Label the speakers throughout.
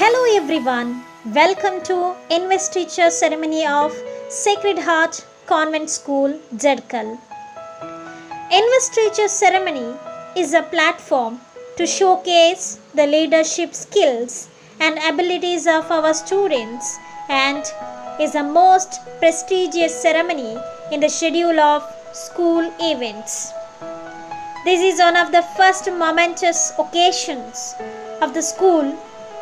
Speaker 1: Hello everyone, welcome to Investiture Ceremony of Sacred Heart Convent School, Zedkal. Investiture Ceremony is a platform to showcase the leadership skills and abilities of our students and is a most prestigious ceremony in the schedule of school events. This is one of the first momentous occasions of the school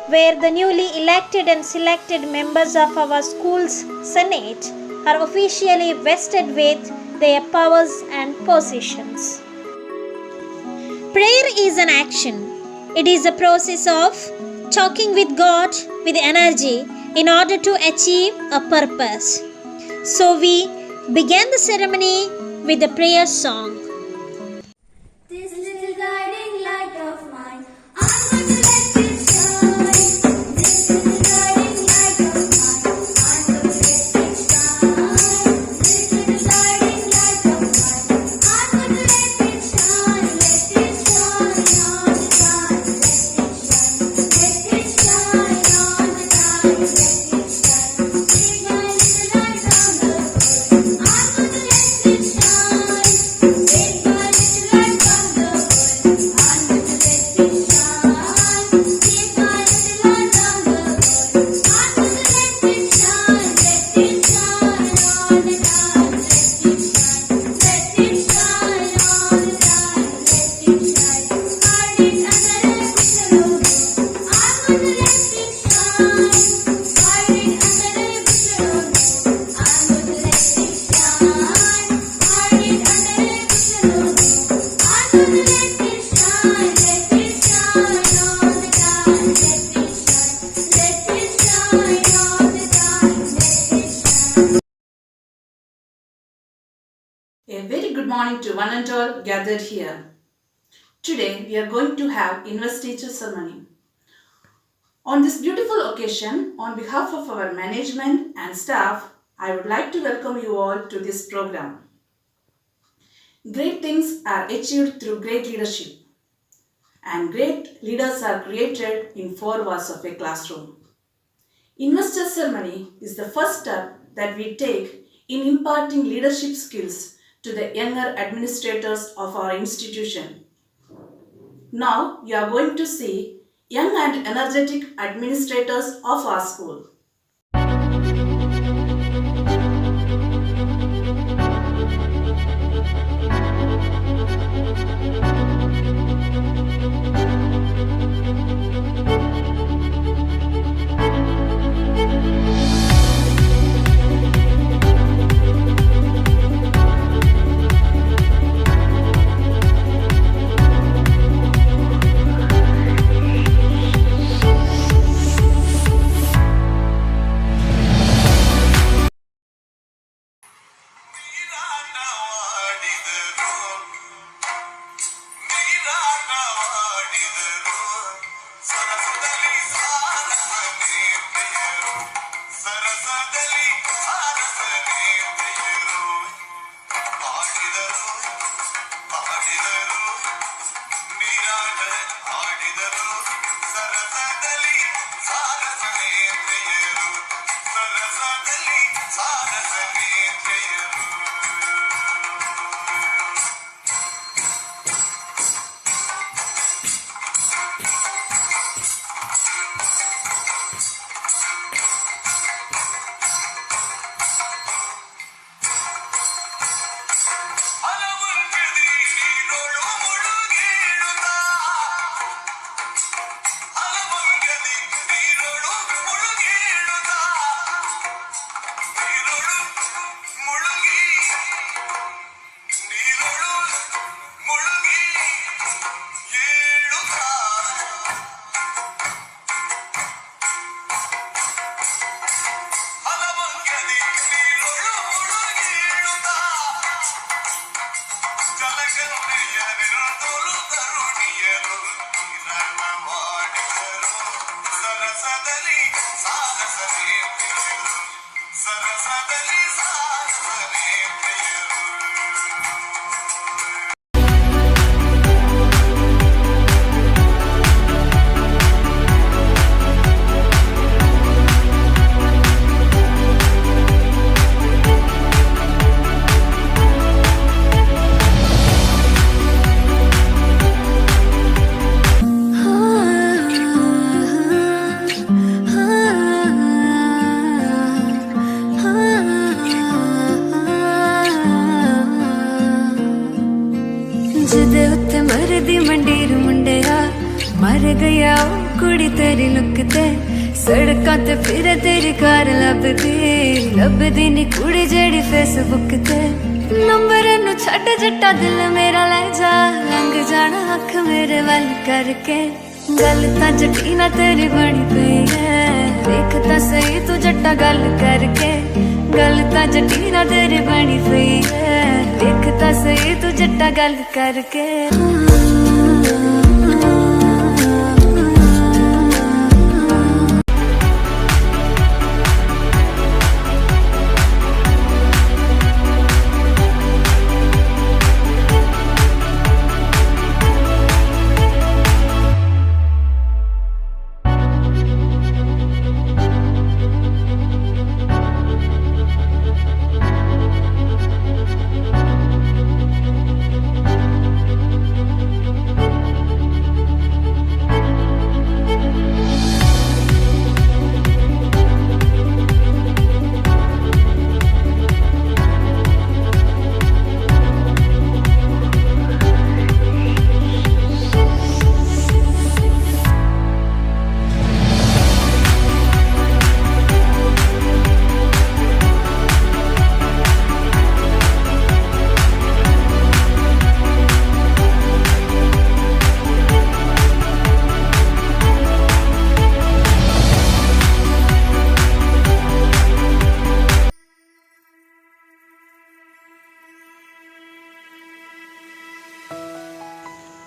Speaker 1: where the newly elected and selected members of our school's Senate are officially vested with their powers and positions. Prayer is an action. It is a process of talking with God with energy in order to achieve a purpose. So we began the ceremony with a prayer song.
Speaker 2: This little guiding light of mine, I'm going to let it shine. This little guiding light of mine, I'm going to let it shine. This little guiding light of mine, I'm going to let it shine. Let it shine all the time. Let it shine all the time. Let it shine. Big my little light on the world. I'm going to let it shine. Big my little light on the world. I'm going to let it shine. Big my little light on the world. I'm going to let it shine. Let it shine all the time. Let it shine. Let it shine all the time. Let it shine. Hide it under a bushel of gold. I'm going to let it shine. Hide it under a bushel of gold. I'm going to let it shine. Hide it under a bushel of gold. I'm going to let it shine. Let it shine all the time. Let it shine. Let it shine all the time. Let it shine.
Speaker 3: A very good morning to one and all gathered here. Today we are going to have investiture ceremony. On this beautiful occasion, on behalf of our management and staff, I would like to welcome you all to this program. Great things are achieved through great leadership, and great leaders are created in four walls of a classroom. Investor ceremony is the first step that we take in imparting leadership skills to the younger administrators of our institution. Now you are going to see young and energetic administrators of our school.
Speaker 4: किथे गया ओ कुड़ी तेरी look ते सड़कां ते फिरे तेरी car लभदी नी कुड़ी जेड़ी फेसबुक ते नंबर नू छड्ड जट्टा दिल मेरा ले जा लंघ जाना अख मेरे वल करके गल तां जट्टी ना तेरी बनी पई है देख तां सही तू जट्टा गल करके गल तां जट्टी ना तेरी बनी पई है देख तां सही तू जट्टा गल करके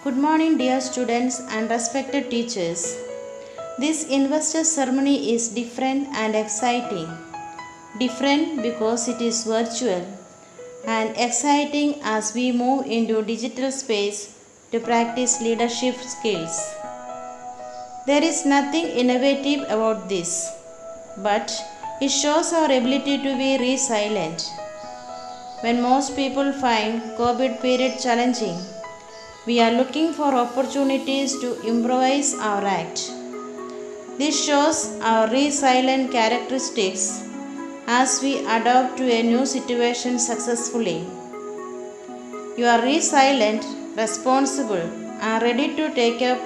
Speaker 5: Good morning, dear students and respected teachers. This investor ceremony is different and exciting. Different because it is virtual, and exciting as we move into digital space to practice leadership skills. There is nothing innovative about this, but it shows our ability to be resilient. When most people find COVID period challenging, we are looking for opportunities to improvise our act. This shows our resilient characteristics as we adapt to a new situation successfully. You are resilient, responsible, and ready to take up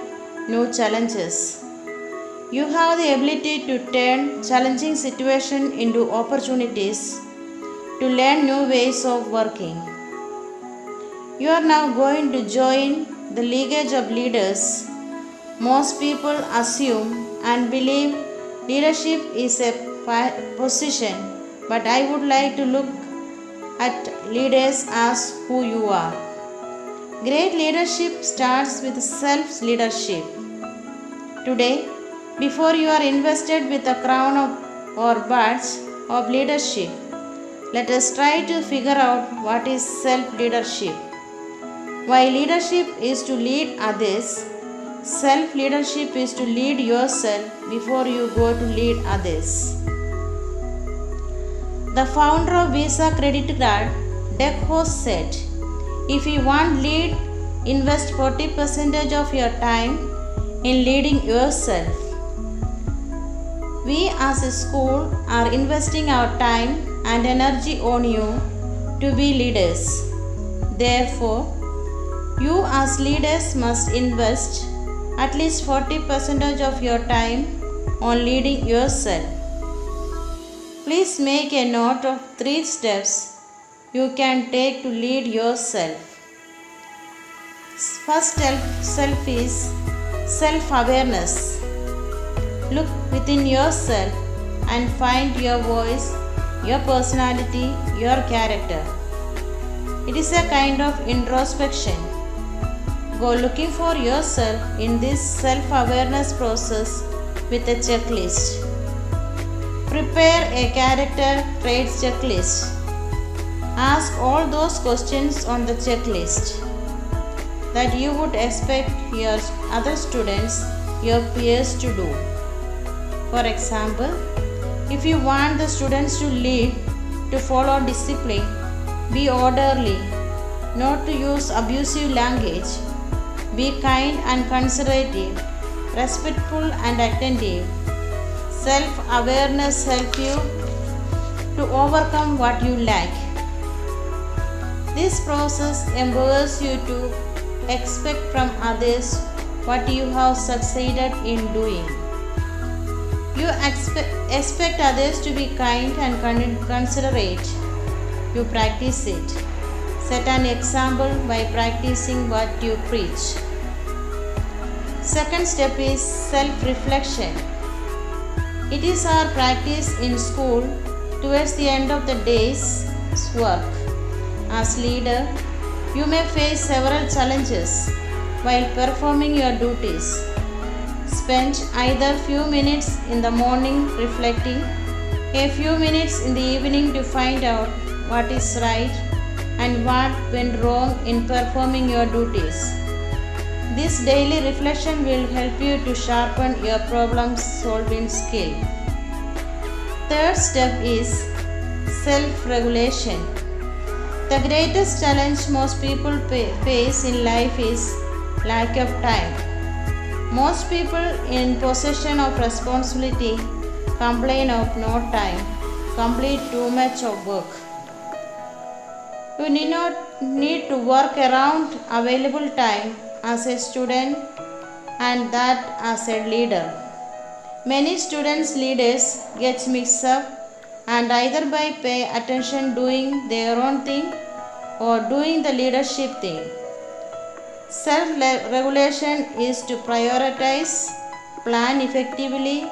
Speaker 5: new challenges. You have the ability to turn challenging situations into opportunities to learn new ways of working. You are now going to join the lineage of leaders. Most people assume and believe leadership is a position, but I would like to look at leaders as who you are. Great leadership starts with self-leadership. Today, before you are invested with a crown or badge of leadership, let us try to figure out what is self-leadership. While leadership is to lead others, self-leadership is to lead yourself before you go to lead others. The founder of Visa credit card, Doug Host, said, "If you want lead, invest 40% of your time in leading yourself." We as a school are investing our time and energy on you to be leaders. Therefore, you as leaders must invest at least 40% of your time on leading yourself. Please make a note of 3 steps you can take to lead yourself. First step is self-awareness. Look within yourself and find your voice, your personality, your character. It is a kind of introspection. Go looking for yourself in this self-awareness process with a checklist. Prepare a character traits checklist. Ask all those questions on the checklist that you would expect your other students, your peers to do. For example, if you want the students to lead, to follow discipline, be orderly, not to use abusive language, be kind and considerate, respectful and attentive. Self-awareness helps you to overcome what you lack. This process empowers you to expect from others what you have succeeded in doing. You expect others to be kind and considerate. You practice it. Set an example by practicing what you preach. Second step is self-reflection. It is our practice in school towards the end of the day's work. As leader, you may face several challenges while performing your duties. Spend either few minutes in the morning reflecting, a few minutes in the evening to find out what is right and what went wrong in performing your duties. This daily reflection will help you to sharpen your problem solving skill. Third step is self-regulation. The greatest challenge most people face in life is lack of time. Most people in possession of responsibility complain of no time, complete too much of work. You need to work around available time as a student and that as a leader. Many leaders get mixed up and either by pay attention doing their own thing or doing the leadership thing. Self-regulation is to prioritize, plan effectively,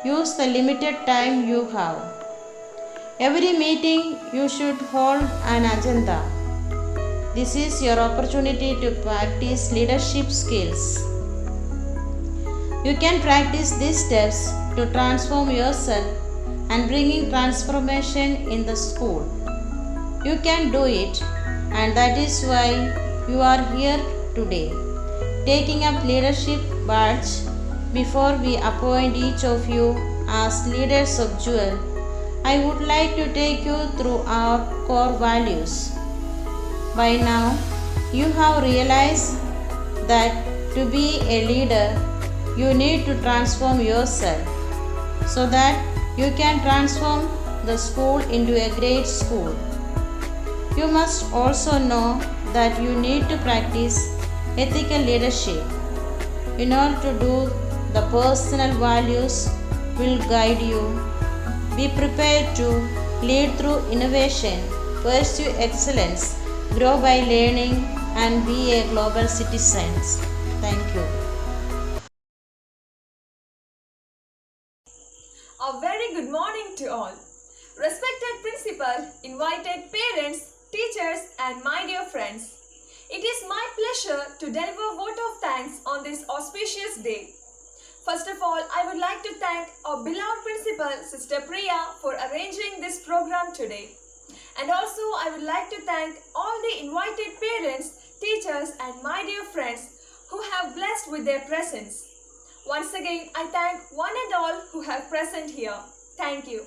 Speaker 5: use the limited time you have. Every meeting you should hold an agenda. This is your opportunity to practice leadership skills. You can practice these steps to transform yourself and bringing transformation in the school. You can do it, and that is why you are here today. Taking up leadership badge before we appoint each of you as leaders of Jewel, I would like to take you through our core values. By now, you have realized that to be a leader, you need to transform yourself so that you can transform the school into a great school. You must also know that you need to practice ethical leadership. In order to do, the personal values will guide you. Be prepared to lead through innovation, pursue excellence, grow by learning, and be a global citizen. Thank you.
Speaker 6: A very good morning to all. Respected principal, invited parents, teachers and my dear friends. It is my pleasure to deliver a vote of thanks on this auspicious day. First of all, I would like to thank our beloved principal, Sister Priya, for arranging this program today. And also, I would like to thank all the invited parents, teachers and my dear friends who have blessed with their presence. Once again, I thank one and all who have present here. Thank you.